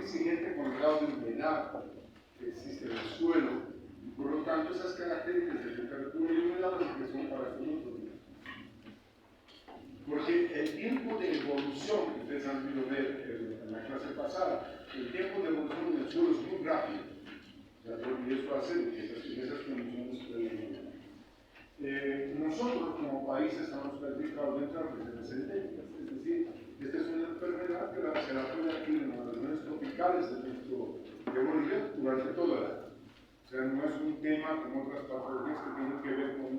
coincidente con el grado de humedad que existe en el suelo, y por lo tanto esas características de temperatura y humedad que son para estos nutrientes. Porque el tiempo de evolución, que ustedes han podido ver en la clase pasada, el tiempo de evolución del suelo es muy rápido. O sea, porque eso hace que en esas condiciones pueden. Nosotros como país estamos clasificados dentro de las regiones endémicas, es decir, esta es una enfermedad que se la puede aquí en las regiones tropicales de Bolivia durante toda la año. O sea, no es un tema como otras patologías que tienen que ver con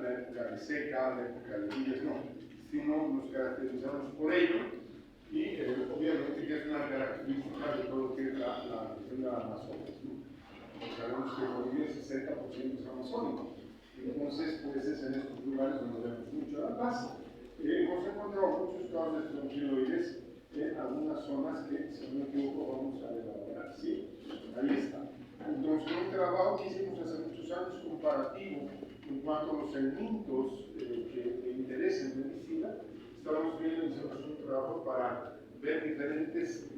la época de seca, la época de lluvias, no, sino nos caracterizamos por ello y obviamente que es una característica de todo lo que es la región de la Amazonas, ¿no? Sabemos que Bolivia el 60% es amazónico, entonces pues es en estos lugares donde vemos mucho. Además, hemos encontrado muchos casos de estrongiloides en algunas zonas que, si no me equivoco, vamos a elaborar. Sí, ahí está. Entonces, un trabajo que hicimos hace muchos años comparativo en cuanto a los elementos que interesan en medicina, estábamos viendo, hicimos un trabajo para ver diferentes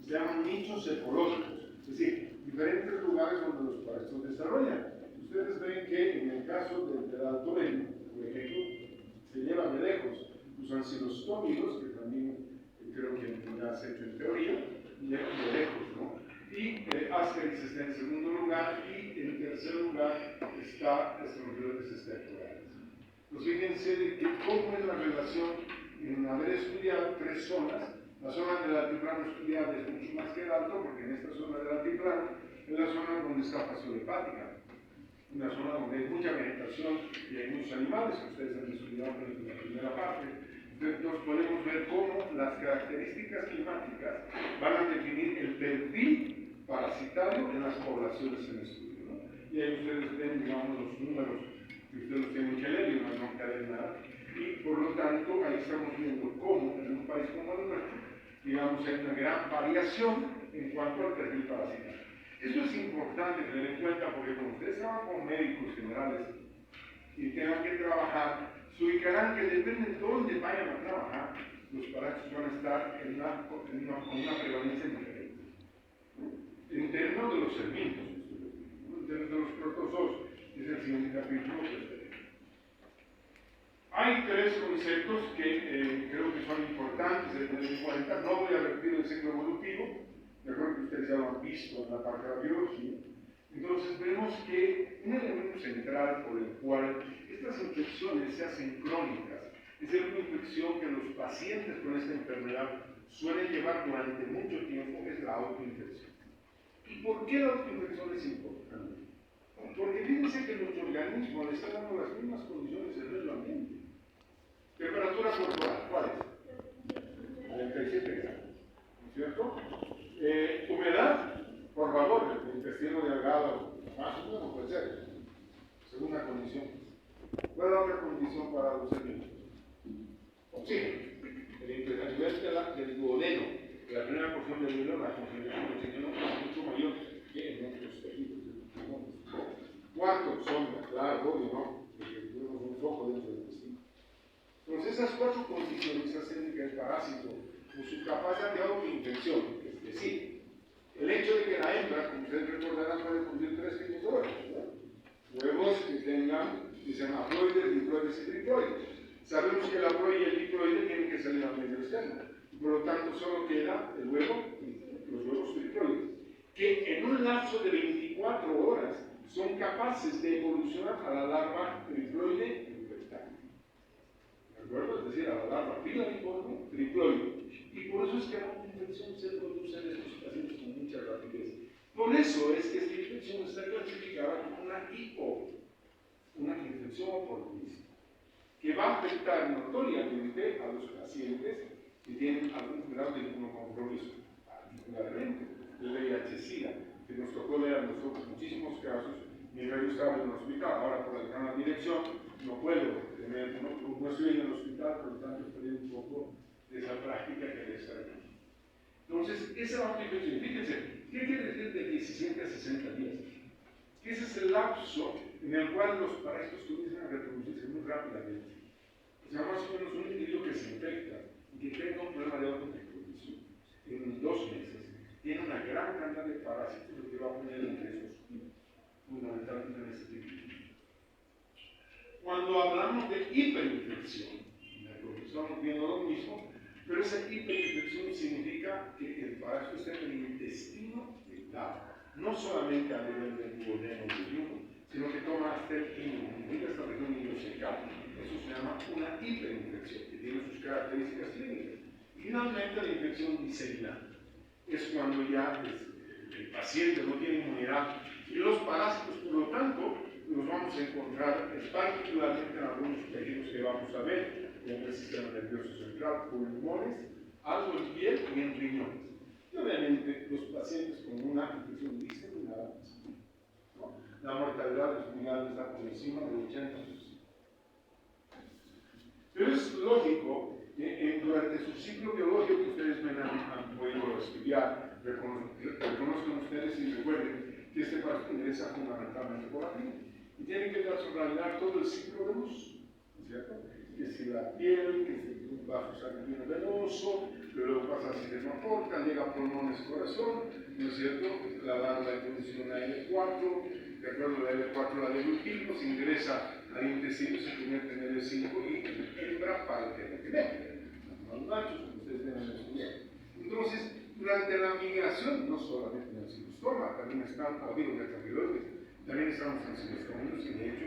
se llaman nichos ecológicos, es decir, diferentes lugares donde los parásitos se desarrollan. Ustedes ven que en el caso del alto Beni, por ejemplo, se lleva de lejos los ancilostómidos, que también creo que ya se ha hecho en teoría, de lejos, ¿no? Y Ascaris está en segundo lugar, y en tercer lugar está Strongyloides esteptoralis. Pues fíjense de que cómo es la relación en haber estudiado tres zonas. La zona del altiplano estudiada es mucho más que el alto, porque en esta zona del altiplano es la zona donde está fascia hepática, una zona donde hay mucha vegetación y hay muchos animales, que ustedes han estudiado en la primera parte. Entonces podemos ver cómo las características climáticas van a definir el perfil parasitario en las poblaciones en estudio, ¿no? Y ahí ustedes ven, digamos, los números que ustedes los tienen que leer y no caen nada. Y por lo tanto, ahí estamos viendo cómo en un país como el nuestro, digamos, hay una gran variación en cuanto al perfil parasitario. Esto es importante tener en cuenta porque cuando ustedes trabajan con médicos generales y tengan que trabajar, se ubicarán que depende de dónde vayan a trabajar, los parásitos van a estar con una prevalencia diferente. En términos de los segmentos, en términos de los protozoos, es el siguiente capítulo. Hay tres conceptos que creo que son importantes de tener en cuenta. No voy a repetir el ciclo evolutivo, de acuerdo que ustedes ya lo han visto en la parte de la biología. Entonces vemos que un elemento central por el cual estas infecciones se hacen crónicas es una infección que los pacientes con esta enfermedad suelen llevar durante mucho tiempo, es la autoinfección. ¿Y por qué la autoinfección es importante? Porque fíjense que nuestro organismo le está dando las mismas condiciones del medio ambiente. Temperatura corporal, ¿cuál es? 37 grados, ¿no es cierto? Humedad, por favor, el intestino delgado, más o menos puede ser, segunda condición. ¿Cuál es la otra condición para los alimentos? Oxígeno. El nivel del duodeno, la primera porción del hilo, la concentración de oxígeno es mucho mayor que en otros tejidos. Cuarto, sombra, claro, obvio, ¿no? Porque tenemos un foco dentro del intestino. Entonces, esas cuatro condiciones hacen que el parásito, con su capacidad de autoinfección, es decir, el hecho de que la hembra, como ustedes recordarán, puede producir tres tipos de huevos, ¿no? Huevos que tengan, dicen haploides, diploides y triploides. Sabemos que el haploide y el diploide tienen que salir al medio externo, y por lo tanto solo queda el huevo y los huevos triploides, que en un lapso de 24 horas son capaces de evolucionar a la larva triploide infectada. ¿De acuerdo? Es decir, a la larva filariforme triploide. Y por eso es que la infección se produce en estos pacientes con mucha rapidez. Por eso es que esta infección está clasificada como una infección oportunista, que va a afectar notoriamente a los pacientes que tienen algún grado de inmunocompromiso, particularmente el VIH-Sida, que nos tocó ver a nosotros muchísimos casos. Mientras yo estaba en el hospital, ahora por la dirección, no puedo tener, no estoy en el hospital, por lo tanto estoy un poco de esa práctica que debe estar aquí. Entonces, esa autoinfección, fíjense, ¿qué quiere decir de 17 a 60 días? Ese es el lapso en el cual los parásitos comienzan a reproducirse muy rápidamente. O sea, más o menos un individuo que se infecta y que tenga un problema de autoinfección. En 2 meses, tiene una gran cantidad de parásitos que va a poner en riesgo fundamentalmente en este tipo. Cuando hablamos de hiperinfección, estamos viendo lo mismo, pero esa hiperinfección significa que el parásito está en el intestino delgado, no solamente a nivel del duodeno del yugo, sino que toma hasta el inicio, hasta la región ileocecal. Eso se llama una hiperinfección, que tiene sus características clínicas. Y finalmente, la infección diseminal es cuando ya el paciente no tiene inmunidad y los parásitos, por lo tanto, los vamos a encontrar particularmente en algunos tejidos que vamos a ver, como el sistema nervioso central, pulmones, algo en piel y en riñones. Y obviamente los pacientes con una infección diseminada, ¿no? La mortalidad de los finales está por encima del 80%. Pero es lógico que durante su ciclo biológico que ustedes han podido estudiar, reconozcan ustedes y recuerden que este parásito ingresa fundamentalmente por la piel. Y tienen que racionalizar todo el ciclo de luz, ¿cierto? Que si la piel, que si un vaso sanguíneo venoso, luego pasa al sistema portal, llega a pulmones, corazón, ¿no es cierto? La válvula introduce una L4, de acuerdo a la L4 la de glutígenos, ingresa al intestino, se convierte en L5 y hembra para el que los machos, como ustedes ven en el estudio. Entonces, durante la migración, no solamente en el citostoma, también están, o digo, en el traqueoides, también están los angiospermos y de hecho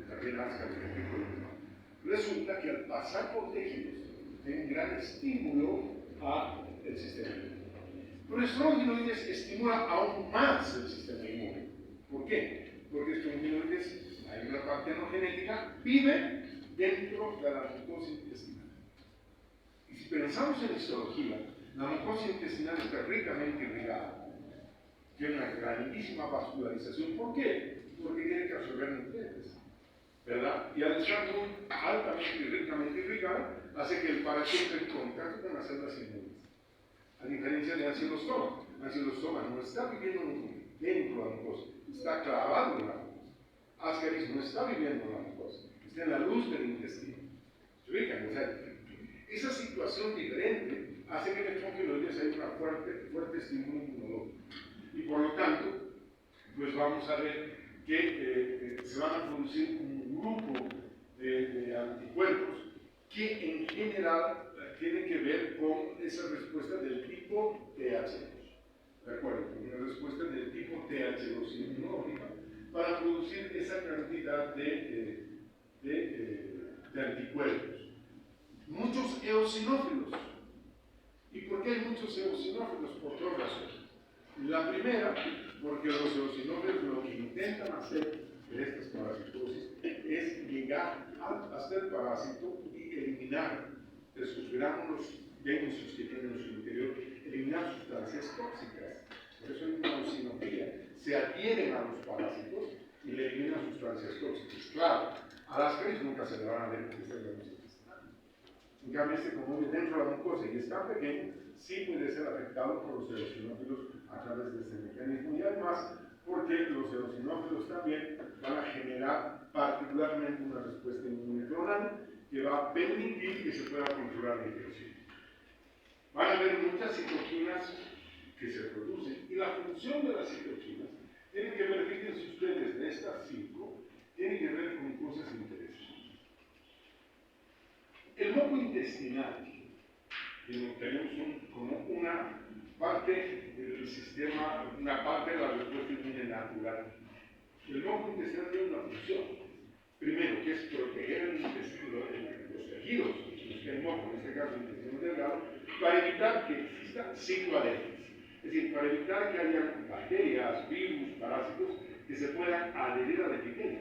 también las características. Resulta que al pasar por tejidos tiene un gran estímulo al sistema inmune. Pero el estrongiloides estimula aún más el sistema inmune. ¿Por qué? Porque estrongiloides, hay una parte no genética, vive dentro de la mucosa intestinal. Y si pensamos en histología, la mucosa intestinal está ricamente irrigada. Tiene una grandísima vascularización. ¿Por qué? Porque tiene que absorber nutrientes, ¿verdad? Y al estar muy altamente y ricamente irrigada, hace que el parásito esté en contacto con las células inmunes. A diferencia de ancilostoma. Ancilostoma no está viviendo dentro de la mucosa, está clavado en la mucosa. Ascaris no está viviendo en la mucosa, está en la luz del intestino. ¿Se ubican? O sea, esa situación diferente hace que en el estrongiloides haya un fuerte estímulo inmunológico. Y por lo tanto, pues vamos a ver que se van a producir un grupo de anticuerpos que en general tienen que ver con esa respuesta del tipo TH2. ¿De acuerdo? Una respuesta del tipo TH2 inmunológica para producir esa cantidad de anticuerpos. Muchos eosinófilos. ¿Y por qué hay muchos eosinófilos? Por 2 razones. La primera, porque los eosinófilos lo que intentan hacer de estas parasitosis es llegar hasta el parásito y eliminar de sus gránulos densos que tienen en su interior, eliminar sustancias tóxicas. Por eso hay una eosinofía. Se adhieren a los parásitos y le eliminan sustancias tóxicas. Claro, a las Ascaris nunca se le van a ver porque está en la intestinal. En cambio, como vive dentro de la mucosa y es tan pequeño, sí puede ser afectado por los eosinófilos a través de este mecanismo, y además porque los eosinófilos también van a generar particularmente una respuesta inmune clonal que va a permitir que se pueda controlar la infección. Van a haber muchas citoquinas que se producen, y la función de las citoquinas tiene que ver, fíjense ustedes, de estas 5, tiene que ver con cosas interesantes. El moco intestinal, tenemos como una parte del sistema, una parte de la respuesta inmune natural. El moco intestinal tiene una función. Primero, que es proteger el intestino, los tejidos, los que hay moco, en este caso el intestino delgado, para evitar que exista cicloadheresis. Es decir, para evitar que haya bacterias, virus, parásitos que se puedan adherir al epitelio.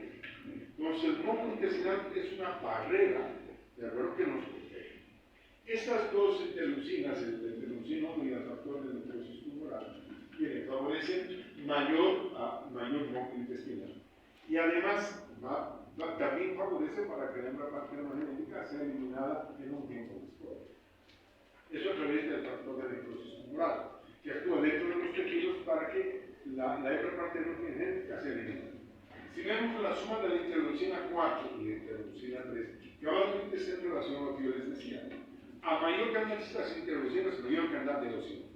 Entonces, el moco intestinal es una barrera, de acuerdo, que nos protege. Estas 2 interleucinas, el interleucino 1 y el factor de necrosis tumoral, favorecen mayor moco intestinal. Y además, también favorece para que la hembra partenogénica sea eliminada en un tiempo después. Eso a través del factor de necrosis tumoral, que actúa dentro de los tejidos para que la hembra partenogénica sea eliminada. Si vemos la suma de la interleucina 4 y la interleucina 3, que obviamente está en relación a lo que yo les decía, a mayor cantidad de estas interleucinas, mayor cantidad de eosinófilos.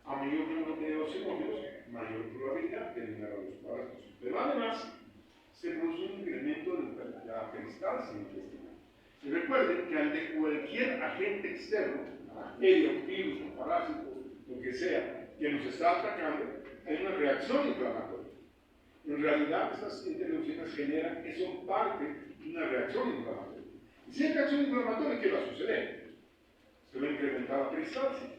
A mayor número de eosinófilos, mayor probabilidad de eliminar a los parásitos. Pero además, se produce un incremento de la peristalsis intestinal. Y recuerden que ante cualquier agente externo, bacteria, virus, parásito, lo que sea, que nos está atacando, hay una reacción inflamatoria. En realidad, estas interleucinas generan que son parte de una reacción inflamatoria. Y si hay reacción inflamatoria, ¿qué va a suceder? Se va a incrementar la peristalsis.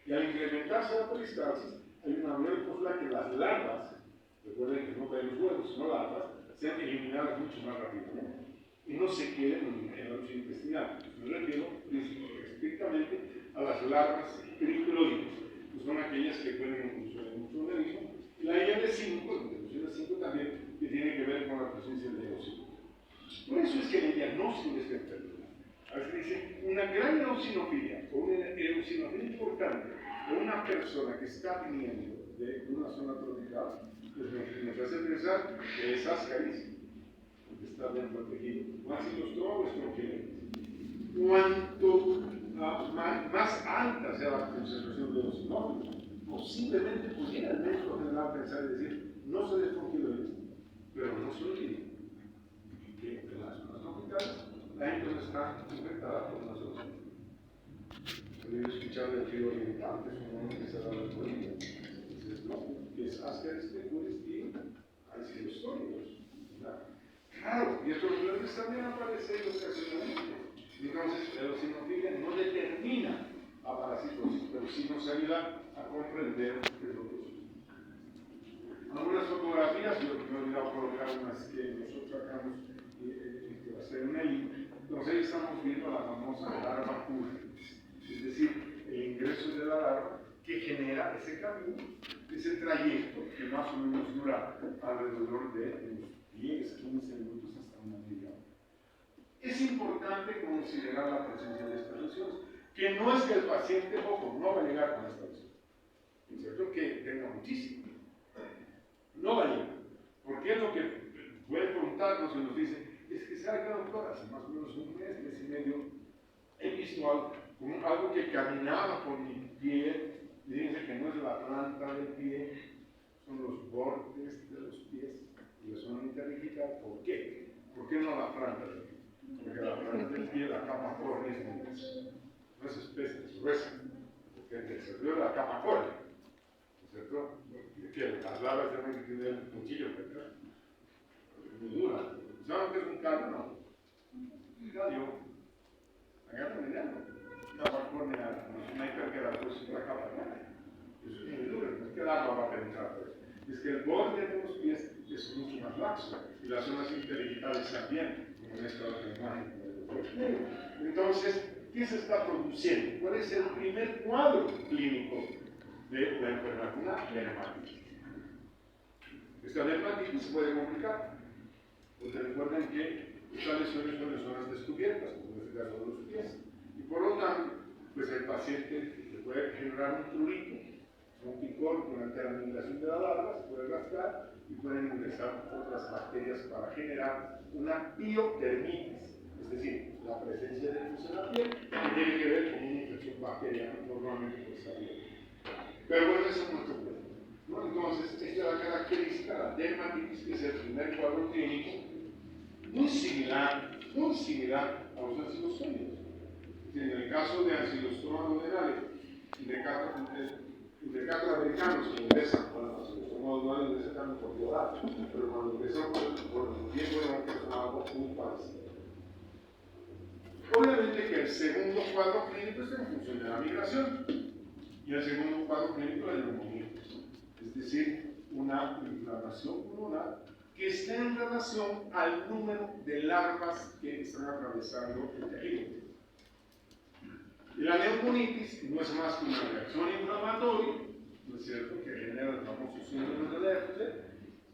Y al incrementarse la peristalsis, hay una mayor posibilidad que las larvas, recuerden que no caen los huevos, sino larvas, sean eliminadas mucho más rápidamente y no se queden en la lucha intestinal. Me refiero estrictamente a las larvas pericloides, que son aquellas que pueden incluso en nuestro organismo. Y la IL-5, la interleucina 5 también, que tiene que ver con la presencia de eosinófilos. Por eso es que en el diagnóstico de esta enfermedad, a veces dice, una gran eosinofilia, o una eosinofilia importante, o una persona que está viniendo de una zona tropical, pues nos hace pensar que es ascaris, porque está dentro del tejido. Más si los trobos no quieren. Cuanto más alta sea la concentración de eosinófilos, posiblemente pudiera el médico general pensar y decir, no se descongeló esto, pero no se olvide que en las zonas tropicales la gente no está infectada por una sola. He escuchado del río oriental, que es un nombre que se da en la Bolivia, que es Ascaris peculis y Ancylostorius. Claro, y estos problemas también aparecen ocasionalmente. Entonces, la eosinofilia no determina a parasitosis, pero sí nos ayuda a comprender qué es lo que sucede. Algunas fotografías, yo me he olvidado colocar unas que nosotros sacamos, que va a ser un ELI. Entonces, ahí estamos viendo la famosa larva currens, es decir, el ingreso de la larva que genera ese camino, ese trayecto que más o menos dura alrededor de unos 10, 15 minutos hasta una media hora. Es importante considerar la presencia de estas lesiones, que no es que el paciente, ojo, no va a llegar con esta lesión. Es cierto que tenga muchísimo. No va a llegar. Porque es lo que puede contarnos y nos dice, es que sabe que doctor, hace más o menos un mes, mes y medio, he visto algo que caminaba por mi pie, y dice que no es la planta del pie, son los bordes de los pies, y la zona interdigital. ¿Por qué? ¿Por qué no la planta del pie? Porque la planta del pie, la capa córnea es muy gruesa, no es espesa, es gruesa, porque el desarrollo de la capa córnea, ¿no es cierto? Que las larvas tienen que tener un cuchillo, ¿verdad? Es muy dura. ¿Saben qué es un callo? No. Un callo, agarra el llano, capa córnea, no hay que la la capa córnea. Es muy dura, no es que el agua va a penetrar por eso. Es que el borde de los pies es mucho más laxo y las zonas interdigitales también, como en esta otra imagen. Entonces, ¿qué se está produciendo? ¿Cuál es el primer cuadro clínico de la enfermedad? Una dermatitis. Esta dermatitis se puede complicar, porque recuerden que estas lesiones son en zonas descubiertas, como en este caso de los pies, y por lo tanto, pues el paciente le puede generar un prurito, un picor durante la migración de la larva, se puede rascar y pueden ingresar otras bacterias para generar una biotermitis, es decir, la presencia de virus en la piel que tiene que ver con una infección bacteriana, normalmente por esa vía. Pero bueno, ese es nuestro problema, ¿no? Entonces, esta es la característica, la dermatitis, que es el primer cuadro clínico, muy similar a los ancilostómicos. En el caso de ancilostoma duodenales y de casos americanos que ingresan con los ancilostomas duodenales, ingresan también por vía pero cuando ingresan por el tiempo de una persona, algo muy parecido. Obviamente que el segundo cuadro clínico está en función de la migración y el segundo cuadro clínico es la neumonía, es decir, una inflamación pulmonar que está en relación al número de larvas que están atravesando el tejido. Y la neumonitis no es más que una reacción inflamatoria, ¿no es cierto?, que genera el famoso síndrome de Lepter,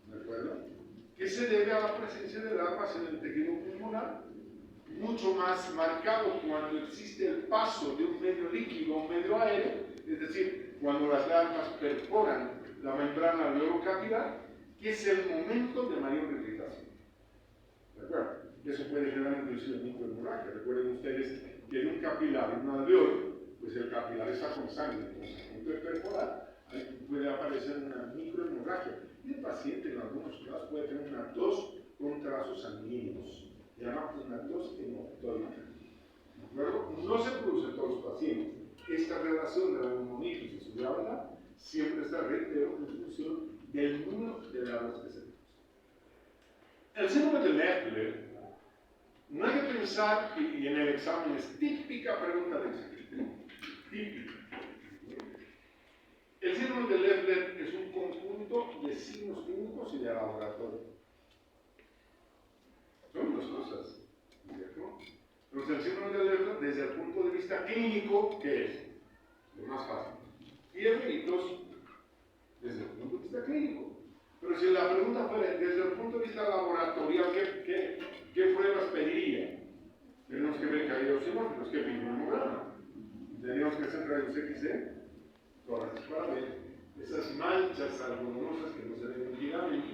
¿de acuerdo?, que se debe a la presencia de larvas en el tejido pulmonar, mucho más marcado cuando existe el paso de un medio líquido a un medio aéreo, es decir, cuando las larvas perforan la membrana alveolo-capilar, que es el momento de mayor irritación. ¿De acuerdo? Eso puede generar inclusive microhemorragia. Recuerden ustedes que en un capilar, en un alveolo, pues el capilar está con sangre, entonces al momento de perforar, puede aparecer una microhemorragia. Y el paciente en algunos casos puede tener una tos con trazos sanguíneos. Se llama una tos hemoctólica. ¿De acuerdo? No se produce en todos los pacientes. Esta relación de la neumonitis y su gravedad siempre está, reitero, en función del número de grados que se produce. El síndrome de Leffler, no hay que pensar, y en el examen es típica pregunta de examen, típica. El síndrome de Leffler es un conjunto de signos clínicos y de laboratorio. Son dos cosas, ¿cierto? Entonces, el síndrome de Leffler, desde el punto de vista clínico, ¿qué es? Lo más fácil. Fiebre y tos, desde el punto de vista clínico. Pero si la pregunta fuera desde el punto de vista laboratorial, ¿qué pruebas pediría? Tenemos que ver que hay oxímoros, que pedir un hemograma. Tenemos que hacer rayos X de tórax para ver esas manchas algodonosas que no se ven nítidamente,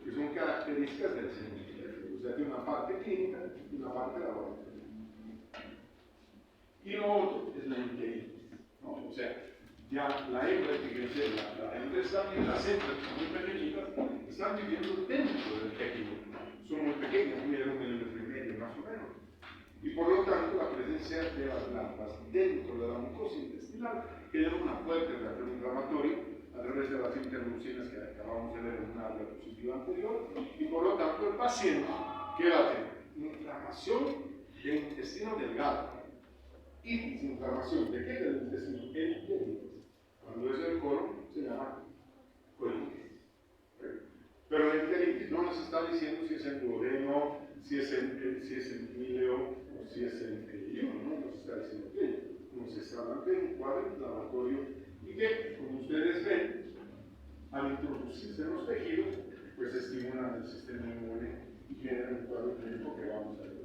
que son características del síndrome de Leffler. O sea, tiene una parte clínica y una parte laboratorial. Y lo otro es la enteritis, ¿no? O sea, ya la hembra, fíjense, la hembra está bien, las hembras son muy pequeñitas, están viviendo dentro del tejido. Son muy pequeñas, miden 1,5 milímetros más o menos. Y por lo tanto, la presencia de las larvas dentro de la mucosa intestinal genera una fuerte reacción inflamatoria a través de las interleucinas que acabamos de ver en una diapositiva anterior. Y por lo tanto, el paciente, ¿qué va a tener? Inflamación del intestino delgado. Itis, inflamación. ¿De qué? Del intestino. Enteritis. Cuando es el colon, se llama colitis. Pero la enteritis no nos está diciendo si es en duodeno, si es en íleo o si es en ayuno, no nos está diciendo que nos está hablando de un cuadro inflamatorio y que, como ustedes ven, al introducirse en los tejidos, pues estimulan el sistema inmune y generan un cuadro clínico que vamos a ver.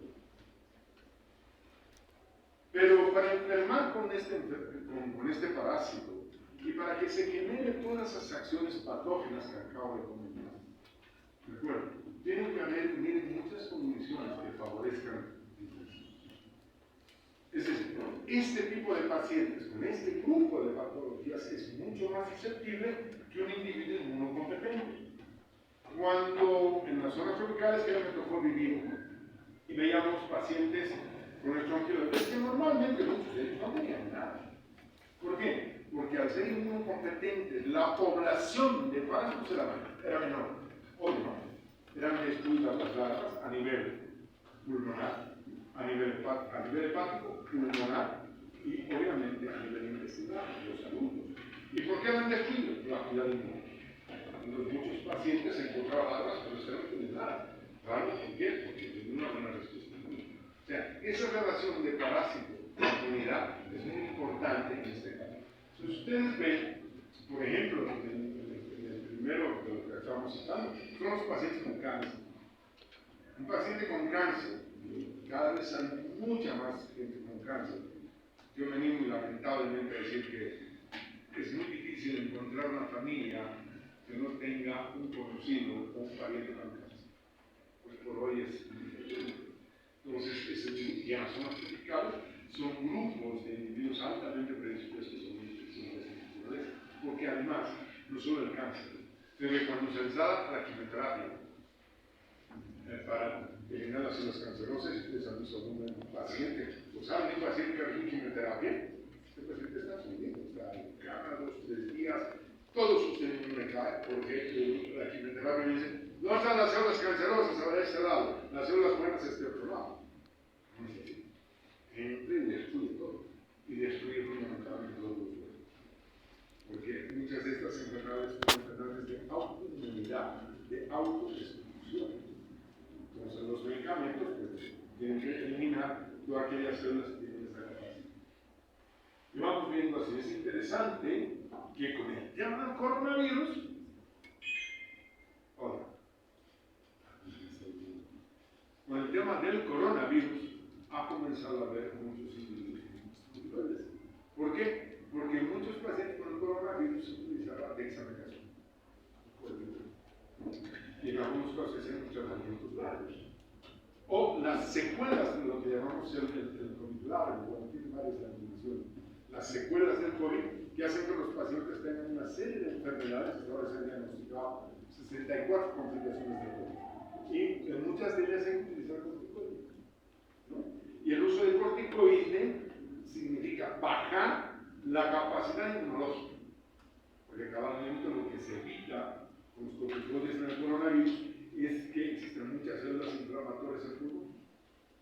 Pero para enfermar con este parásito y para que se generen todas esas acciones patógenas que acabo de comentar, ¿de acuerdo? Tienen que haber muchas condiciones que favorezcan. Es decir, este tipo de pacientes con este grupo de patologías es mucho más susceptible que un individuo inmunocompetente. Cuando en las zonas tropicales que me tocó vivir y veíamos pacientes con el tronquiolitis, que normalmente muchos de ellos no tenían nada. ¿Por qué? Porque al ser inmunocompetentes, la población de parásitos era menor. Hoy no. Eran destruidas las larvas a nivel pulmonar, a nivel hepático, pulmonar y obviamente a nivel intestinal, los adultos. ¿Y por qué eran destruidos? La actividad inmune. Entonces, muchos pacientes se encontraban larvas, pero se no tenían nada. ¿Raro? ¿Por qué? Porque tenían una buena respuesta inmune. O sea, esa relación de parásito con inmunidad es muy importante en este caso. Si ustedes ven, por ejemplo, en el primero de lo que estábamos citando, son los pacientes con cáncer. Un paciente con cáncer, cada vez hay mucha más gente con cáncer. Yo me animo lamentablemente a decir que es muy difícil encontrar una familia que no tenga un conocido o un pariente con cáncer. Pues por hoy es difícil. Entonces, ya son tropicales, son grupos de individuos altamente predispuestos a una infección de esta naturaleza, porque además, no solo el cáncer, sino que cuando se les da la quimioterapia para eliminar las células cancerosas, ustedes han visto algún paciente, o saben, un paciente que recibe quimioterapia, este paciente está fundido, está en cama 2 o 3 días, todo su sistema inmune cae, porque la quimioterapia dice, no están las células cancerosas a este lado, las células buenas a este otro lado. No es así. Entra y destruye todo. Y destruye fundamentalmente los dos. Porque muchas de estas enfermedades son enfermedades de autoinmunidad, de autodestrucción. Entonces los medicamentos pues, tienen que eliminar todas aquellas células que tienen esa capacidad. Y vamos viendo así, es interesante que con el tema del coronavirus, con el tema del coronavirus ha comenzado a haber muchos individuos individuales. ¿Por qué? Porque muchos pacientes con el coronavirus se utilizaba dexametasona. Y en algunos casos se hacían tratamientos largos. O las secuelas de lo que llamamos el COVID largo, cuando tiene varias denominaciones. Las secuelas del COVID, que hacen que los pacientes tengan una serie de enfermedades, hasta ahora se han diagnosticado 64 complicaciones de COVID. Y en muchas de ellas hay que utilizar corticoides, ¿no? Y el uso de corticoide significa bajar la capacidad inmunológica, porque cabalmente lo que se evita con los corticoides en el coronavirus es que existen muchas células inflamatorias en el pulmón,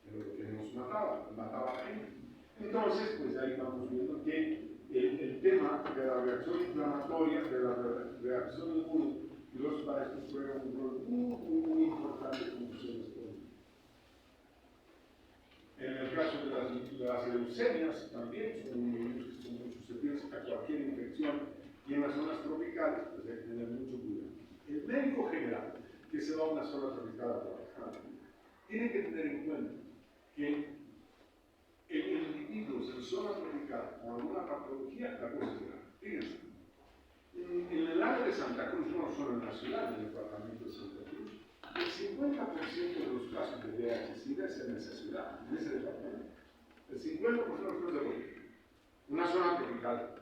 pero que nos mataba a la gente. Entonces, pues ahí vamos viendo que el tema de la reacción inflamatoria, de la reacción inmune, y los parásitos juegan un rol muy importante como funciones crónicas. En el caso de las leucemias, también son muy susceptibles a cualquier infección, y en las zonas tropicales, pues hay que tener mucho cuidado. El médico general, que se va a una zona tropical a trabajar, tiene que tener en cuenta que en individuos en zona tropical con alguna patología, la cosa es grave. Fíjense, en el área de Santa Cruz, no solo en la ciudad, en el departamento de Santa Cruz, el 50% de los casos de VIH-Sida es en esa ciudad, en ese departamento. El 50% de los casos de VIH. Una zona tropical,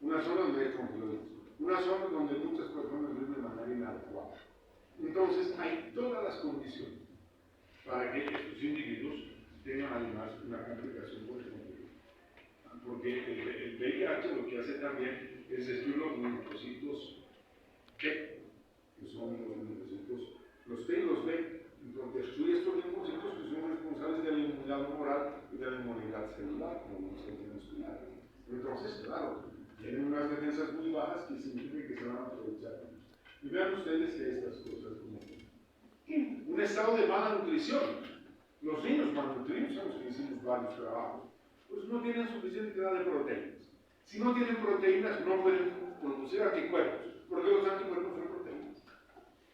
una zona donde hay confluencia, una zona donde muchas personas viven de manera inadecuada. Entonces, hay todas las condiciones para que estos individuos tengan además una complicación muy complicada. Porque el VIH lo que hace también es destruir los linfocitos T, que son los linfocitos, los T y los B. Entonces, destruye estos linfocitos que son responsables de la inmunidad humoral y de la inmunidad celular, como los muscular. Entonces, claro, tienen unas defensas muy bajas que significa que se van a aprovechar. Y vean ustedes que estas cosas como un estado de mala nutrición. Los niños malnutridos, son los que hicimos varios trabajos, pues no tienen suficiente cantidad de proteínas. Si no tienen proteínas, no pueden producir anticuerpos, porque los anticuerpos son proteínas.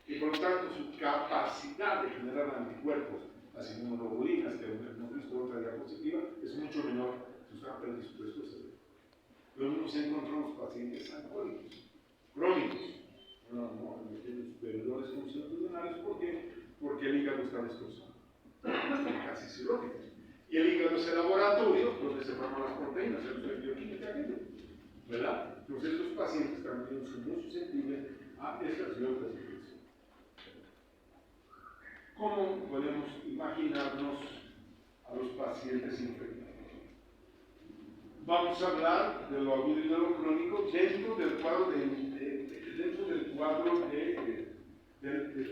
Y por lo tanto, su capacidad de generar anticuerpos, las inmunoglobulinas, que hemos visto en otra diapositiva, es mucho menor si están predispuestos a ello. Lo mismo se encontró en los pacientes alcohólicos, crónicos, en bebedores constitucionales, ¿por qué? Porque el hígado está destrozado, casi cirrótico. Y el hígado es el laboratorio donde se forman las proteínas, el bioquímica, ¿verdad? Entonces, estos pacientes también son muy susceptibles a estas y otras infecciones. ¿Cómo podemos imaginarnos a los pacientes infectados? Vamos a hablar de lo agudo y de lo crónico dentro del cuadro de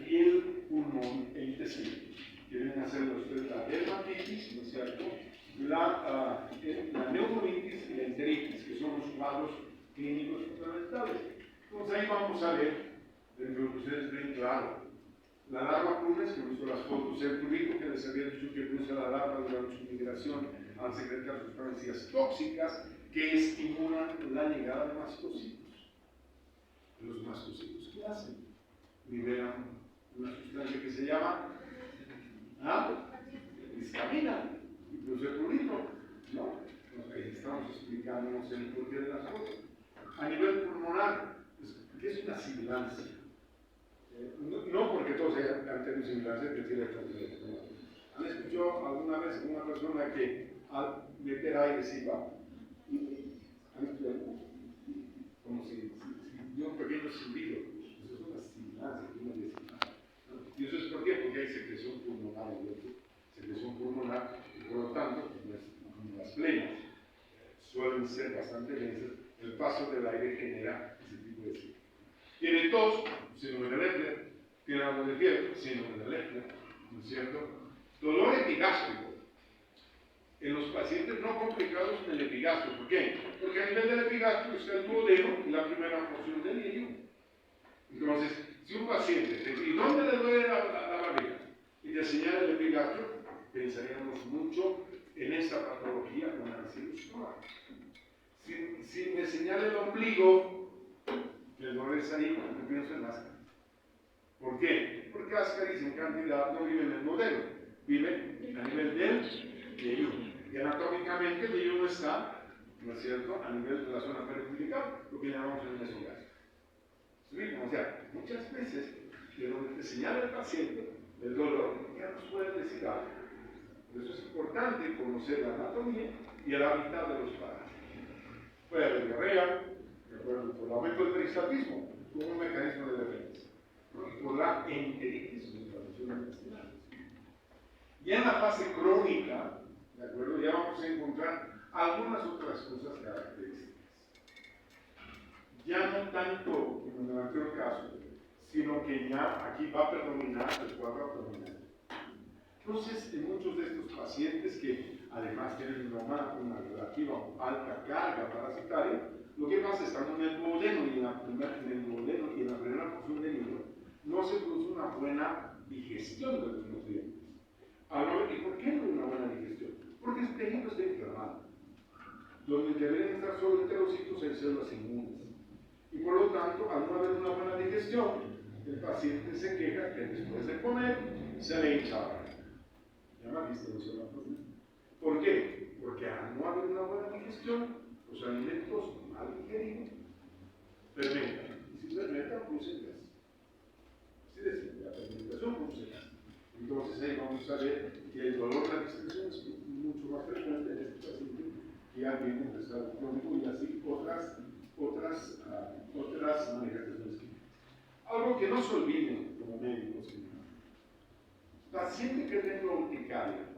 piel, pulmón e intestino. Que vienen a ser la dermatitis, ¿no es cierto? La neumonitis y la enteritis, que son los cuadros clínicos fundamentales. Entonces ahí vamos a ver, dentro de lo que ustedes ven claro, la larva pulmones, que hemos visto las fotos, el currículo que les había dicho que produce la larva durante su migración al secretar sustancias tóxicas que estimulan la llegada de mastocitos. Los mastocitos, ¿qué hacen? Liberan una sustancia que se llama histamina y produce prurito, ¿no? Ahí estamos explicándonos el porqué de las cosas. A nivel pulmonar, ¿qué es una sibilancia? No porque todos han tenido sibilancia, que tiene esta. ¿Han escuchado alguna vez una persona que al meter aire se va? ¿Han escuchado? Como si dio un pequeño silbido. Eso es una sibilancia, una deshilancia. ¿Y eso es por qué? Porque hay secreción pulmonar, secreción pulmonar, y por lo tanto, las plenas suelen ser bastante densas, el paso del aire genera ese tipo de signos. Tiene tos, síndrome de Leffler, tiene algo de fiebre, síndrome de Leffler, ¿no es cierto? Dolor epigástrico. En los pacientes no complicados en el epigastro. ¿Por qué? Porque a nivel del epigastro está el duodeno y la primera porción del ilio. Entonces, si un paciente te dice, ¿y dónde le duele la barriga? Y te señala el epigastro, pensaríamos mucho en esta patología con ácido estómago. Si me señala el ombligo, que el dolor es ahí, yo pienso en Ascaris. ¿Por qué? Porque Ascaris en cantidad no vive en el modelo, vive a nivel del yeyuno. Y anatómicamente el yeyuno está, ¿no es cierto?, a nivel de la zona periumbilical, lo que llamamos el mesogástrico. O sea, muchas veces, de donde te señala el paciente el dolor, ya nos puede decir algo. Por eso es importante conocer la anatomía y el hábitat de los parásitos. puede haber diarrea, de acuerdo, por el aumento del peristaltismo, como un mecanismo de defensa, ¿no? Y por la enteritis, una inflamación intestinal. Ya en la fase crónica, de acuerdo, ya vamos a encontrar algunas otras cosas características. Ya no tanto como en el anterior caso, sino que ya aquí va a predominar el cuadro abdominal. Entonces, en muchos de estos pacientes que además tienen una relativa alta carga parasitaria, lo que pasa es que están en el duodeno y en la primera porción del hígado no se produce una buena digestión de los nutrientes. Ahora, ¿y por qué no hay una buena digestión? Porque el tejido está inflamado. Donde deberían estar solo enterocitos hay células inmunes. Y por lo tanto, al no haber una buena digestión, el paciente se queja que después de comer se le hincha la barriga. Llama distensión abdominal. ¿Por qué? Porque al no haber una buena digestión, los alimentos mal digeridos fermentan. Y si fermentan, producen gas. Así de simple, la fermentación produce gas. Entonces ahí vamos a ver que el dolor de la distensión es mucho más frecuente en este paciente que ya viene en estado crónico y así otras manifestaciones clínicas. Algo que no se olviden como médicos. Paciente que tenga urticaria,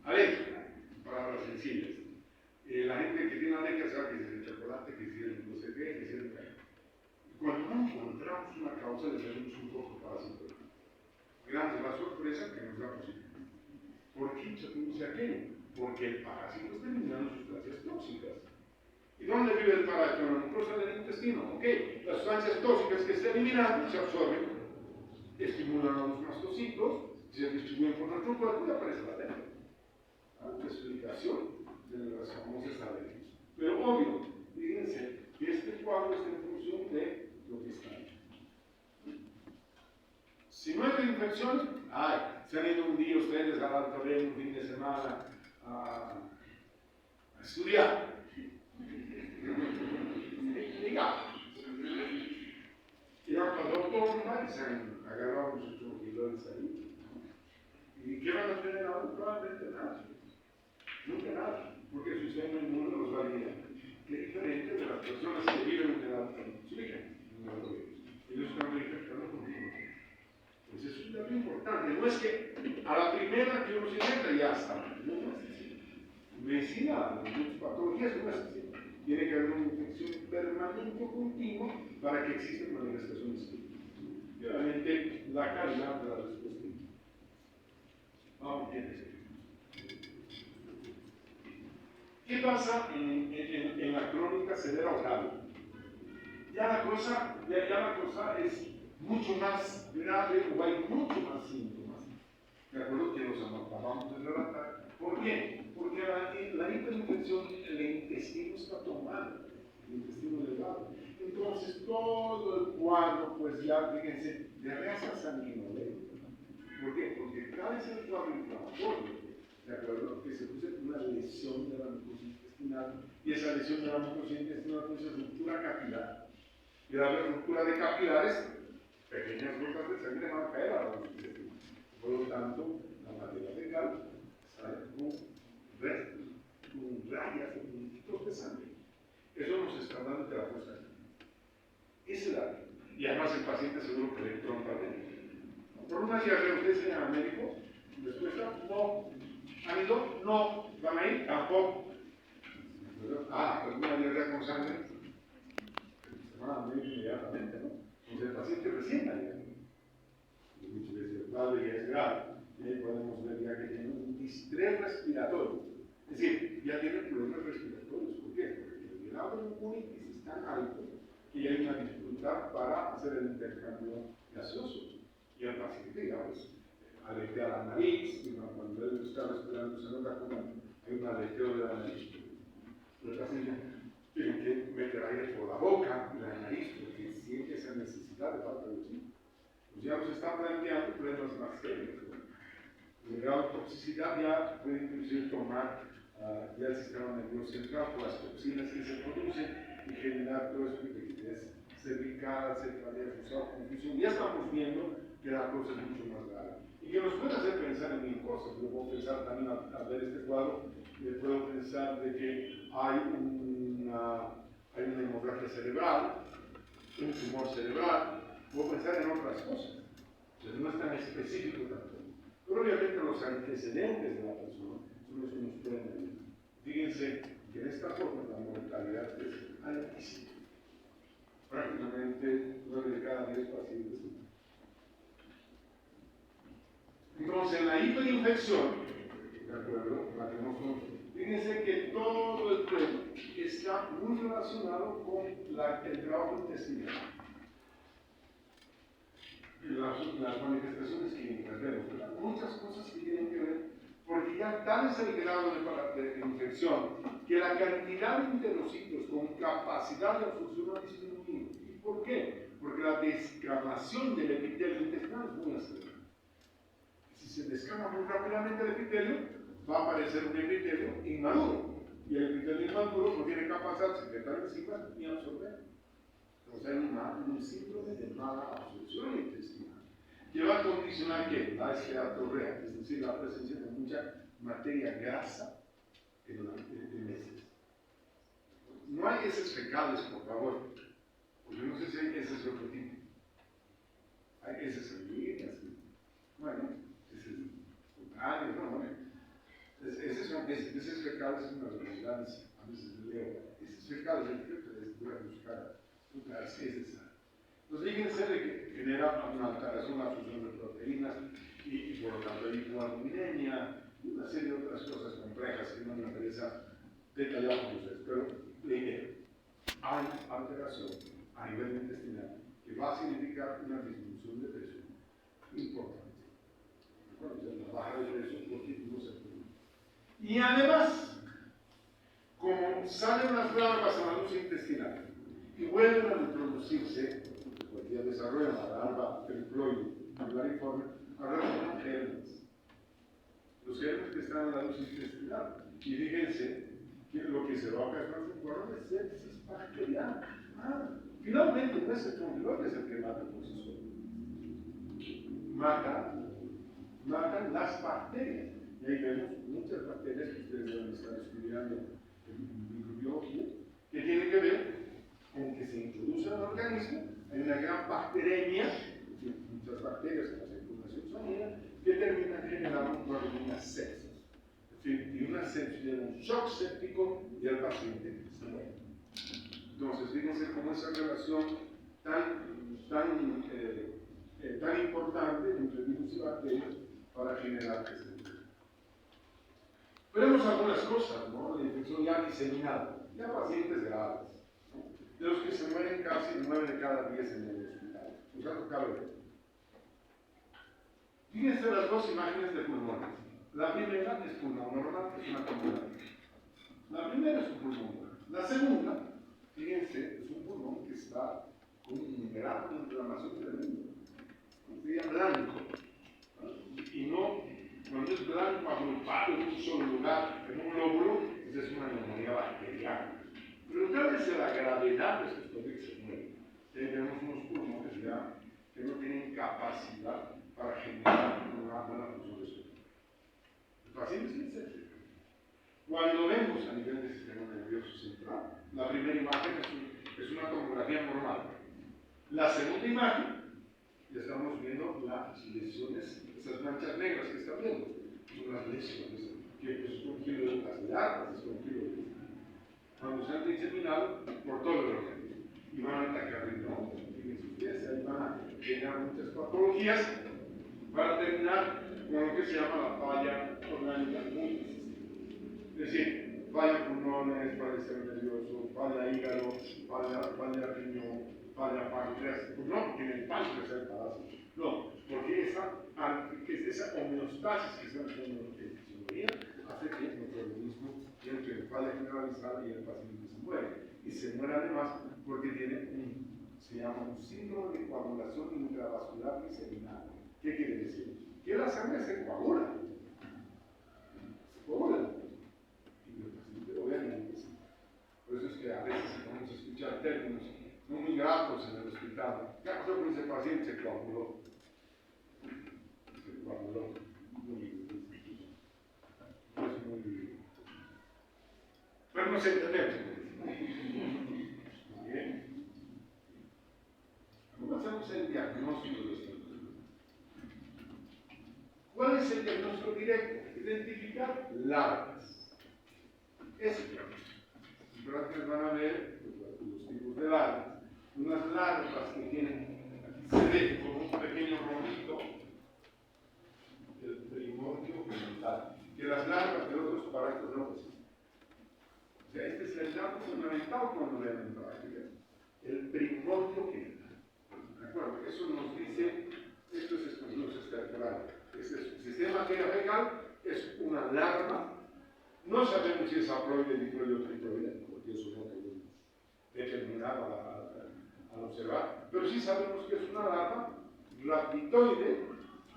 alergia, palabras sencillas. La gente que tiene alergia sabe que es el chocolate, que es el no sé qué, que es el café. Cuando no encontramos una causa, le hacemos un poco parasito. Grande la sorpresa que nos da positivo. ¿Por qué se produce aquello? Porque el parásito está eliminando sustancias tóxicas. ¿Y dónde vive el parásito? En la mucosa del intestino. Ok, las sustancias tóxicas que está eliminando se absorben, estimulan a los mastocitos, se distribuyen por nuestro cuerpo y aparece la alergia. Una explicación de las famosas alergias. Pero obvio, fíjense que este cuadro está en función de lo que está ahí. Si no hay infección, se han ido un día ustedes a la torre un fin de semana a estudiar. Digamos. Y han pasado todo mal y se han agarrado sus troquilones ahí. ¿Y qué van a tener ahora? Probablemente nada. Nunca nada. Porque su sistema inmune los va a guiar. Que es diferente de las personas que viven en la Suiza. Ellos están infectados con un. Pues eso es un dato importante. No es que a la primera que uno se meta ya está. No es así. Medicina, muchas patologías no es así. Tiene que haber una infección permanente o continua para que existan manifestaciones clínicas. Y obviamente la calidad de la respuesta. Vamos bien. ¿Qué pasa en la crónica severa o grave? Ya la cosa es mucho más grave o hay mucho más síntomas. De acuerdo que los acabamos de relatar. ¿Por qué? Porque la hiperinfección, el intestino está tomado, el intestino delgado. Entonces todo el cuadro, pues ya fíjense, de raza sanguinolenta. ¿Por qué? Porque cada vez el cuadro inflamatorio, de acuerdo, que se produce una lesión de la mucosa intestinal, y esa lesión de la mucosa intestinal produce ruptura capilar. Y al haber ruptura de capilares, pequeñas gotas de sangre van a caer a la mucosa intestinal. Por lo tanto, la materia fecal sale con restos, con rayas, con puntitos de sangre. Eso nos está dando que la cosa. Esa es la. Y además el paciente seguro que le prontamente. Por una diarrea, ¿ustedes se llaman médico? Respuesta, no. ¿Han ido? No. ¿Van a ir? Tampoco. Pues una diarrea con sangre. Se van a morir inmediatamente, ¿no? Entonces el paciente recién ha llegado. Muchas veces el cuadro ya es grave. Y ahí podemos ver ya que tiene un distrés respiratorio. Es decir, ya tiene problemas respiratorios. ¿Por qué? Porque el grado de inmunitis es tan alto que hay una dificultad para hacer el intercambio gaseoso. Y el paciente, ya pues, aletea la nariz, y cuando él está respirando se nota como hay un aleteo de la nariz. El paciente tiene que meter aire por la boca y la nariz porque siente esa necesidad de falta de oxígeno. Pues ya nos está planteando problemas más serios. El grado de toxicidad ya puede inclusive tomar ya el sistema nervioso central por las toxinas que se producen y generar todo eso que es cervical, cefalea, fusado, confusión. Ya estamos viendo que la cosa es mucho más grave. Y que nos puede hacer pensar en mil cosas. Yo puedo pensar también al ver este cuadro, puedo pensar de que hay un hay una hemorragia cerebral, un tumor cerebral, puedo pensar en otras cosas. Entonces no es tan específico tampoco. Pero obviamente los antecedentes de la persona son los que nos pueden ayudar. Fíjense que en esta forma la mortalidad es altísima. Prácticamente 9 de cada 10 pacientes. Entonces, en la hiperinfección, ¿de acuerdo? La que no son, fíjense que todo el cuerpo está muy relacionado con el trabajo intestinal. Las manifestaciones clínicas, vemos, ¿verdad? Muchas cosas que tienen que ver, porque ya tal es el grado de infección que la cantidad de enterocitos con capacidad de absorción ha disminuido. ¿Y por qué? Porque la descamación del epitelio intestinal es muy acelera. Si se descama muy rápidamente el epitelio, va a aparecer un epitelio inmaduro. Y el epitelio inmaduro no tiene capacidad de secretar enzimas ni absorber. Entonces hay un síndrome de mala absorción intestinal que va a condicionar que la esteatorrea, es decir, la presencia de mucha materia grasa en las heces. No hay heces fecales, por favor, porque no sé si hay heces de otro tipo. Hay heces sanguíneas, bueno, heces cutáneas, no, bueno. Heces fecales es una redundancia, a veces leo. Heces fecales es voy a buscar las heces. Entonces, fíjense de que genera una alteración en la función de proteínas y por lo tanto hay hipoalbuminemia y una serie de otras cosas complejas que no me interesa detallar con ustedes. Pero la idea, hay alteración a nivel intestinal que va a significar una disminución de peso importante. La baja de peso porque no se puede. Y además, como salen las larvas a la luz intestinal y vuelven a reproducirse, ya desarrollan la larva triploide regulariforme, ahora son gérmenes. Los gérmenes que están en la luz intestinal. Y fíjense que lo que se va a ocasionar es un cuadro de sepsis bacteriana. Finalmente no es el trombiloide es el que mata por sí solo. Matan las bacterias. Y ahí vemos muchas bacterias que ustedes deben estar estudiando en microbiología, que tienen que ver con que se introduce en el organismo. Hay una gran bacteremia, muchas bacterias en la circulación sanguínea, que terminan generando un cuadro de una sepsis. Y una sepsis de un shock séptico y el paciente se muere. Entonces, fíjense cómo esa relación tan importante entre virus y bacterias para generar ese enfermedad. Veremos algunas cosas, ¿no? La infección ya diseminada, ya pacientes graves, ¿no? De los que se mueren casi 9 de cada 10 en el hospital. Nos ha tocado ver. Fíjense las dos imágenes de pulmones. La primera es pulmón normal, es una combinación. La primera es un pulmón normal. La segunda, fíjense, es un pulmón que está con un grado de inflamación tremendo. Sería blanco. Y no, cuando es blanco, agrupado en un solo lugar, en un lóbulo, esa es una neumonía bacteriana. Pero tal vez la gravedad de estos COVID se mueren. Tenemos unos pulmones ya que no tienen capacidad para generar una buena función respiratoria. El paciente es inséptico. Cuando vemos a nivel del sistema nervioso central, la primera imagen es una tomografía normal. La segunda imagen, ya estamos viendo las lesiones, esas manchas negras que están viendo. Son las lesiones, que es un kilo de las larvas, es un kilo de cuando se han diseminado por todo el organismo. Y van a atacar riñón, fíjense ustedes, ahí van a generar muchas patologías para terminar con lo que se llama la falla orgánica multisistémica. Es decir, falla pulmones, falla sistema nervioso, falla hígado, falla riñón, falla páncreas. Pues no, porque en el páncreas hay parásito. No, porque esa homeostasis que se hace en la fisiología hace que nuestro organismo entre en falla generalizada y el paciente se muere. Y se muere además porque tiene se llama un síndrome de coagulación intravascular diseminada. ¿Qué quiere decir? Que la sangre se coagula. Se coagula. Y el paciente obviamente sí. Por eso es que a veces vamos a escuchar términos no muy gratos en el hospital. ¿Qué pasó con ese paciente? Se coaguló. Se coaguló. Pero nos entendemos. indirecto, identificar larvas. Eso es. Pero antes van a ver los tipos de larvas. Unas larvas que tienen, se ve como un pequeño rombito, el primordio genital, que las larvas de otros parásitos no existen. O sea, este es el dato fundamental cuando leen en práctica, el primordio genital. ¿De acuerdo? Eso nos dice, esto es estructural. Este sistema fecal es una larva. No sabemos si es haploide, diploide o triploide, porque eso no podemos determinar al observar, pero sí sabemos que es una larva rhabditoide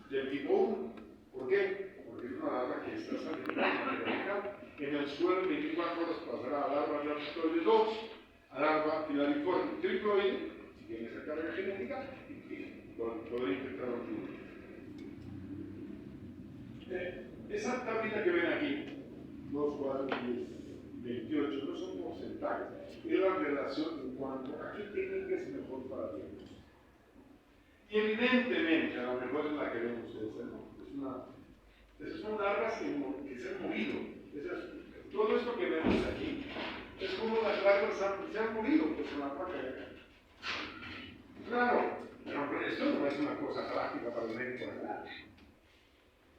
del tipo 1. ¿Por qué? Porque es una larva que está saliendo de la fecal. En el suelo en 24 horas pasará a larva rhabditoide 2, a larva filariforme triploide, si tiene esa carga genética, y podrá infectar un tumor. Esa tablita que ven aquí, 2, 4, 10, 28, no son porcentajes, es la relación en cuanto a qué técnica es mejor para ellos. Y evidentemente, a lo mejor es la que ven ustedes, ¿no? Esas son larvas que se han movido. Todo esto que vemos aquí es como las larvas se han movido pues, en la placa de acá. Claro, pero esto no es una cosa práctica para el médico, ¿verdad?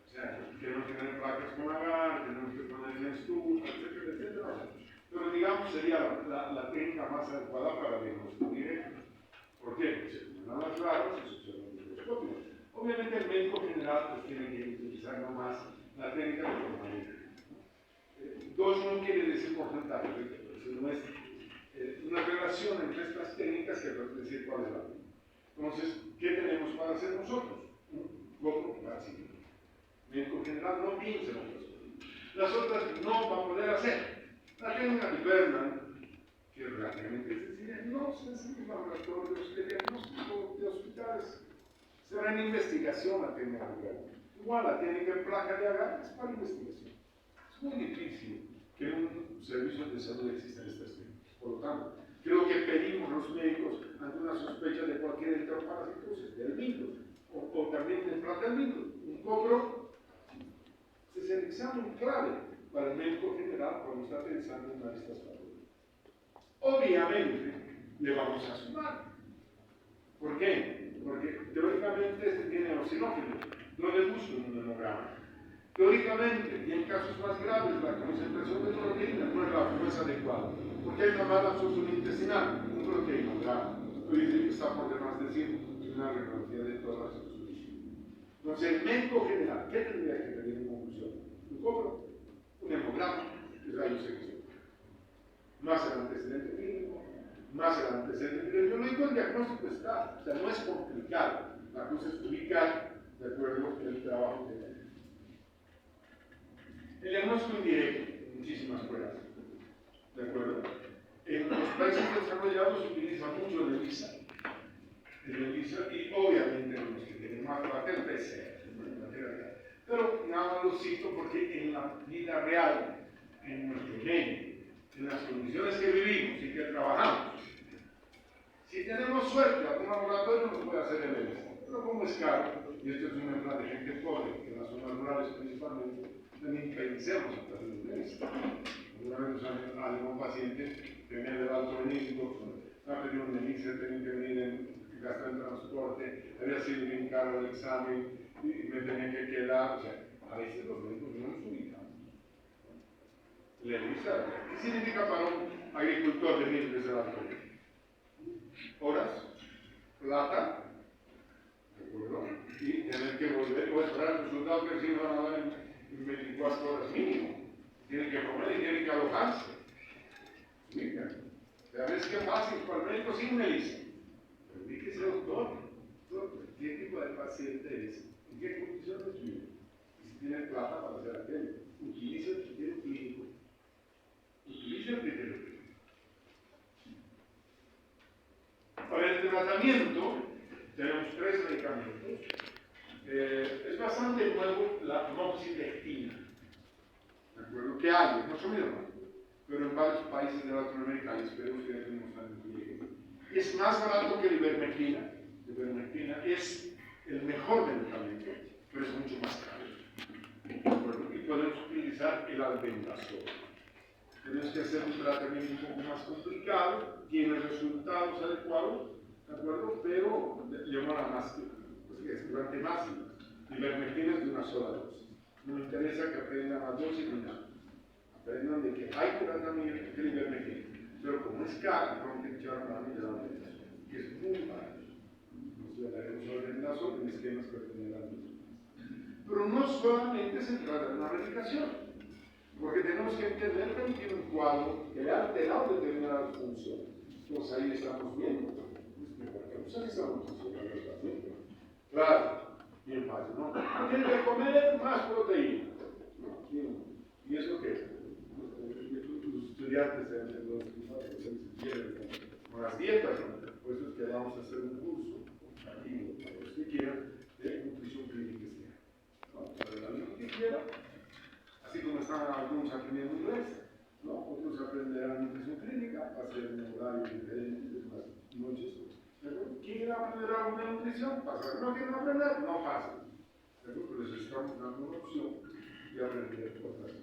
O sea, tenemos que tener placas con agar, tenemos que poner en estufa, etcétera, etcétera. Pero digamos sería la técnica más adecuada para diagnosticar esto. ¿Por qué? Porque se ponen las larvas y se observan el microscopio. Obviamente el médico general pues, tiene que utilizar nomás la técnica de formalidad. 2 no quiere decir porcentaje, no es una relación entre estas técnicas que va a decir cuál es la técnica. Entonces, ¿qué tenemos para hacer nosotros? Un copro para sí. El médico general no piensa en otras cosas. Las otras no va a poder hacer. La técnica de Berman, que relativamente es sencilla, no sencilla en laboratorios de diagnóstico de hospitales. Será en investigación la técnica de Berman. Igual la técnica en placa de agar es para investigación. Es muy difícil que en un servicio de salud existan estas técnicas. Por lo tanto, creo que pedimos los médicos ante una sospecha de cualquier enteroparasitosis, del virus, o también del tratamiento. Un cobro es el examen clave para el médico general cuando está pensando en una de estas patologías. Obviamente, le vamos a sumar. ¿Por qué? Porque teóricamente este tiene oxinófilo, no le gusta un hemograma. Teóricamente, y en casos más graves, la concentración de proteína no es adecuada, porque hay una mala absorción intestinal, un proteinograma. Hoy dice que está por demás decir una radiografía de todas las absorciones. Entonces, el médico general, ¿qué tendría que pedir en conclusión? Un cobro, un hemograma y rayos X. Más el antecedente clínico, más el antecedente biológico, el diagnóstico está, o sea, no es complicado. La cosa es ubicar, de acuerdo, el trabajo que hay. El diagnóstico indirecto, muchísimas pruebas, ¿de acuerdo? En los países desarrollados se utiliza mucho el ELISA, y obviamente los que tienen más el PCR, pero nada más lo cito porque en la vida real, en nuestro medio, en las condiciones que vivimos y que trabajamos, si tenemos suerte, algún laboratorio nos puede hacer el ELISA, pero como es caro, y esto es un ejemplo de gente pobre, que en las zonas rurales principalmente, también pensemos en hacer el ELISA. Una vez nos animó un paciente, tenía el alto menisco, no ha pedido un ELISA, tenía que venir en gastar el transporte, había sido bien caro el examen, y me tenía que quedar, o sea, a veces los médicos no nos ubicamos. El ELISA, ¿qué significa para un agricultor venir desde la zona? Horas, plata, ¿de acuerdo? Y tener que volver o esperar el resultado que recién van a dar en 24 horas mínimo. Tienen que comer y tienen que alojarse. Mira, ¿sabes qué fácil para el médico sin ELISA? Pero dígase, doctor, ¿qué tipo de paciente es? ¿En qué condiciones vive? Y si tiene plata para hacer aquello, utiliza el criterio clínico. Utiliza el criterio clínico. Para el tratamiento, tenemos 3 medicamentos. Es bastante nuevo la moxidectina. ¿De acuerdo? Que hay, no son nuevos, pero en varios países de Latinoamérica hay, espero que ya tenemos algo. Es más barato que la ivermectina. La ivermectina es el mejor medicamento, pero es mucho más caro. podemos utilizar el albendazol. Tenemos que hacer un tratamiento un poco más complicado, tiene resultados adecuados, ¿de acuerdo? Pero demora más tiempo, pues es durante más ivermectina es de una sola dosis. No me interesa que aprendan las dosis ni nada. Aprendan de que hay tratamiento que ivermectina, pero como es caro, tengo que echar mano de la albendazol, que es muy barato. Nos le daremos albendazol en esquemas que tendrán. Pero no solamente se trata de una medicación. Porque tenemos que entender que tiene un cuadro que le ha alterado determinadas funciones. Entonces ahí estamos viendo. Pues ahí estamos funcionando el paciente. Claro, bien fácil, ¿no? Tiene que comer más proteína. ¿Y eso qué es? Los estudiantes de los con las dietas, ¿no? Por eso es que vamos a hacer un curso aquí, para los que quieran, de nutrición clínica. Para el alumno que quiera. Así como están algunos aprendiendo inglés, ¿no? Otros aprenderán nutrición clínica, va a ser un horario diferente de las noches. ¿Quieren aprender algo de nutrición? Pasa. ¿No quieren aprender? No pasa. Pero les estamos dando una opción de aprender otras cosas,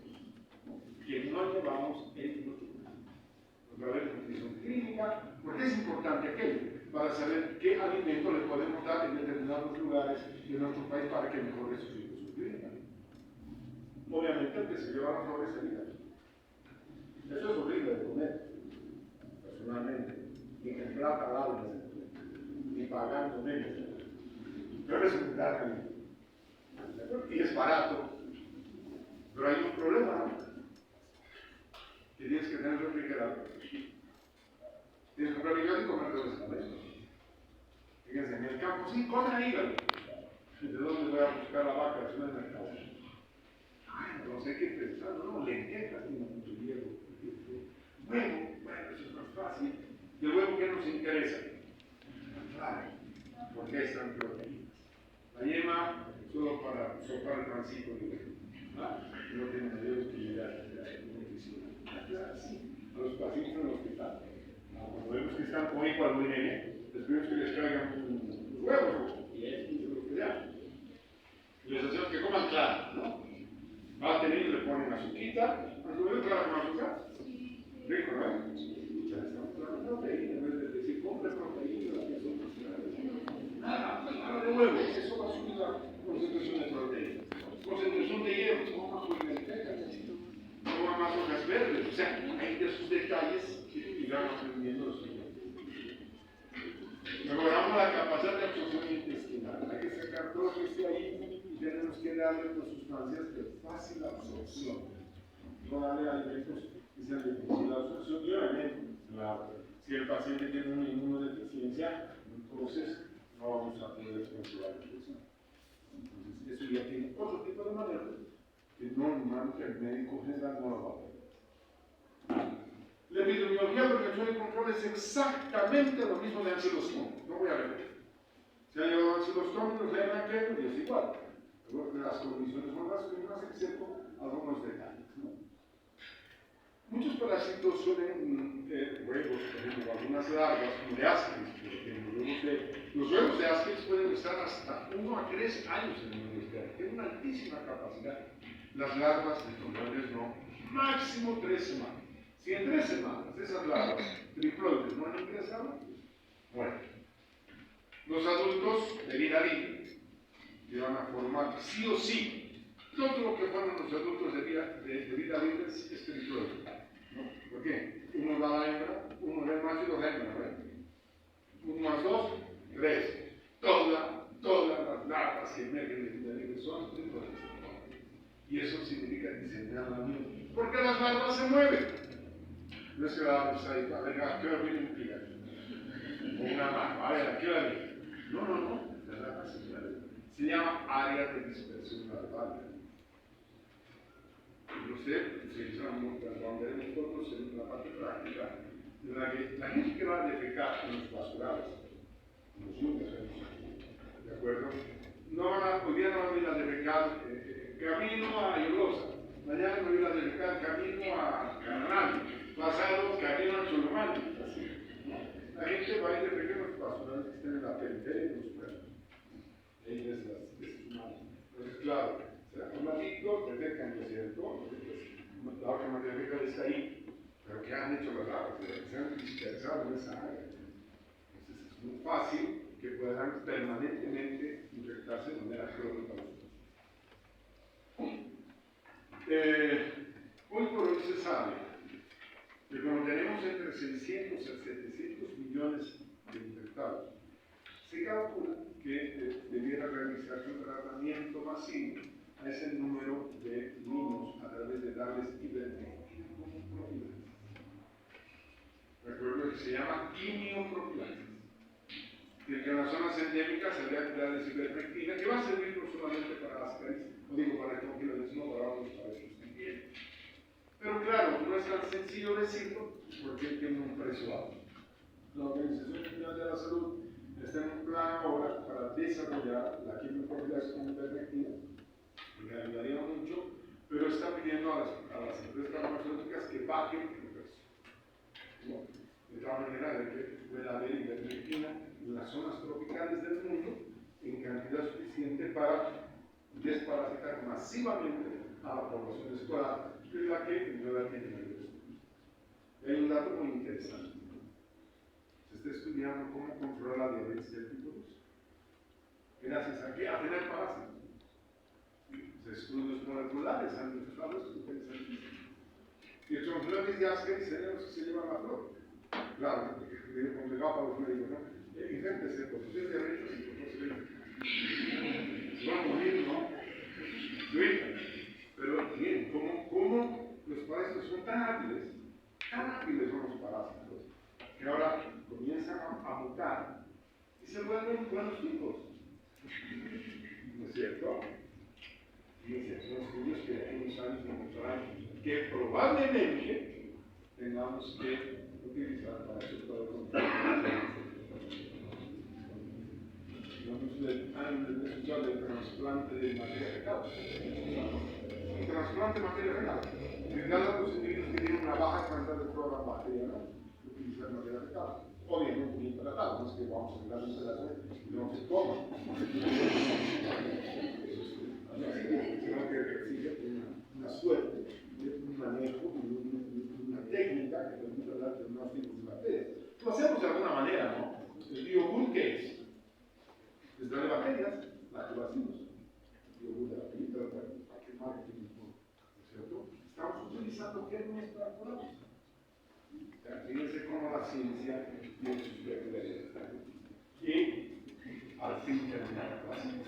¿no? Que no llevamos en nuestro curso. Otra vez nutrición clínica, porque es importante aquello, para saber qué alimento le podemos dar en determinados lugares de nuestro país para que mejore su situación clínica. Obviamente el que se lleva las flores sería. Eso es horrible de comer, personalmente, ni en plata larga, ni pagando menos. Pero es un gran alimento. Y es barato. Pero hay un problema, ¿no? Que tienes que tener refrigerador. Tienes que comprar hígado y comer todo ese alimento. Fíjense, en el campo sí comen hígado. ¿De dónde voy a buscar la vaca? Es en el mercado. Entonces hay que pensar, no, lentejas tiene mucho hierro. Bueno, eso es más fácil. De luego, ¿qué nos interesa? Claro, porque están proteínas. La yema solo para sopar el pancito, no tiene mayor utilidad nutricional. Sí, a los pacientes en el hospital. Cuando vemos que están hoy para el nene, les pedimos que les traigan los huevos, y es lo que ya. Les hacemos que coman claro, ¿no? Va a tener y le ponen azuquita, aunque claro con azúcar. Rico, ¿no? Ya estamos hablando de proteína, en vez de decir, compre proteína, que son nada de huevos, eso va a subir la concentración de proteína. Concentración de hierro, como más lentejas, como más hojas verdes, o sea, hay de esos detalles que van aprendiendo los niños. Mejoramos la capacidad de absorción intestinal, hay que sacar todo lo que esté ahí. Tenemos que darle pues, sustancias de fácil absorción. No darle alimentos que sean de difícil absorción. Y obviamente, si el paciente tiene una inmunodeficiencia, entonces no vamos a poder controlar la infección. Entonces, eso ya tiene otro tipo de manejo que normalmente el médico general no lo va a hacer. La epidemiología de prevención y control es exactamente lo mismo de ancilostoma. No voy a repetir. Se ha llevado ancilostoma y nos leen aquello y es igual. Las condiciones son las mismas, excepto algunos detalles, ¿no? Muchos parásitos suelen, huevos, por ejemplo, algunas larvas, como de Ascaris, por ejemplo. Los huevos de Ascaris pueden estar hasta 1 a 3 años en el universidad, tienen una altísima capacidad. Las larvas de tonales no, máximo 3 semanas. Si en 3 semanas esas larvas triploides no han ingresado, bueno. Los adultos de vida libre que van a formar sí o sí todo lo que forman los adultos de vida libre es triploide, ¿no? ¿Por qué? Uno da la hembra, uno da el macho y dos hembras, ¿no? 1 más 2, 3. Todas las larvas que emergen de vida libre son triploides. Y eso significa diseñar la miel. Porque las larvas se mueven. No es que la larva está ahí, a ver, ¿a qué hora viene un tigre? O una mano, a ver, ¿a qué hora viene? No, la larva se mueve. Se llama área de dispersión larval. Usted utilizamos, cuando veremos fotos en la parte práctica, en la que la gente que va a defecar en los basurales, en los yungas, ¿de acuerdo? Hoy día no van a ir a defecar camino a Yolosa, mañana no ir a defecar camino a Cananal, pasado camino a Cholomán, así. La gente va a ir a defecar en los basurales que estén en la periferia de los pueblos. Ahí ves las humanas. Entonces, claro, será un ratito, defecan hacia que han hecho los datos, que se han dispersado en esa área. Entonces es muy fácil que puedan permanentemente infectarse de manera crónica. Hoy por hoy se sabe que como tenemos entre 600 a 700 millones de infectados, se calcula que debiera realizarse un tratamiento masivo a ese número de niños a través de darles ivermectina como profilaxis. Recuerdo que se llama quimioprofilaxis. Y que en las zonas endémicas se habría que darles ivermectina, que va a servir no solamente para las caries, no digo para el congeladismo, para otros parásitos también. Pero claro, no es tan sencillo decirlo porque tiene un precio alto. La Organización Mundial de la Salud está en un plan ahora para desarrollar la quimioprofilaxis con ivermectina, que ayudaría mucho, pero está pidiendo a las empresas farmacéuticas que bajen el precio. ¿No? De tal manera de que pueda haber ivermectina en las zonas tropicales del mundo en cantidad suficiente para desparasitar masivamente a la población escolar, que es la que en realidad tiene mayor estudio. Hay un dato muy interesante. Se está estudiando cómo controlar la diabetes del tipo 2. Gracias a qué? A tener parásitos. Estudios moleculares han demostrado esto interesantísimo. Y son flores de Ascar y cerebros que se llevan la flor. Claro, es complicado para los médicos, ¿no? Inféctese por sus diabetes y por sus diabetes. Se van a morir, ¿no? Pero bien, ¿cómo los parásitos son tan hábiles son los parásitos, que ahora comienzan a mutar y se vuelven buenos tipos? ¿No es cierto? Son estudios que en unos años demostrarán que probablemente tengamos que utilizar para eso todo el control. Han escuchado del trasplante de materia fecal. El trasplante de materia fecal. En los individuos que tienen una baja cantidad de flora bacteriana, utilizar materia fecal. O bien un poquito tratado, no es que vamos a dar un pedazo y no se coma. Sino que exige una suerte, un manejo, una técnica que permita dar diagnósticos de bacterias. Lo hacemos de alguna manera, ¿no? El biogur, ¿qué es? Es darle bacterias, lactobacilos. El biogur de la pelita, para qué marketing, ¿no es cierto? Estamos utilizando gérmenes para curarnos. Fíjense cómo la ciencia tiene sus peculiaridades. Y al fin terminar la clase.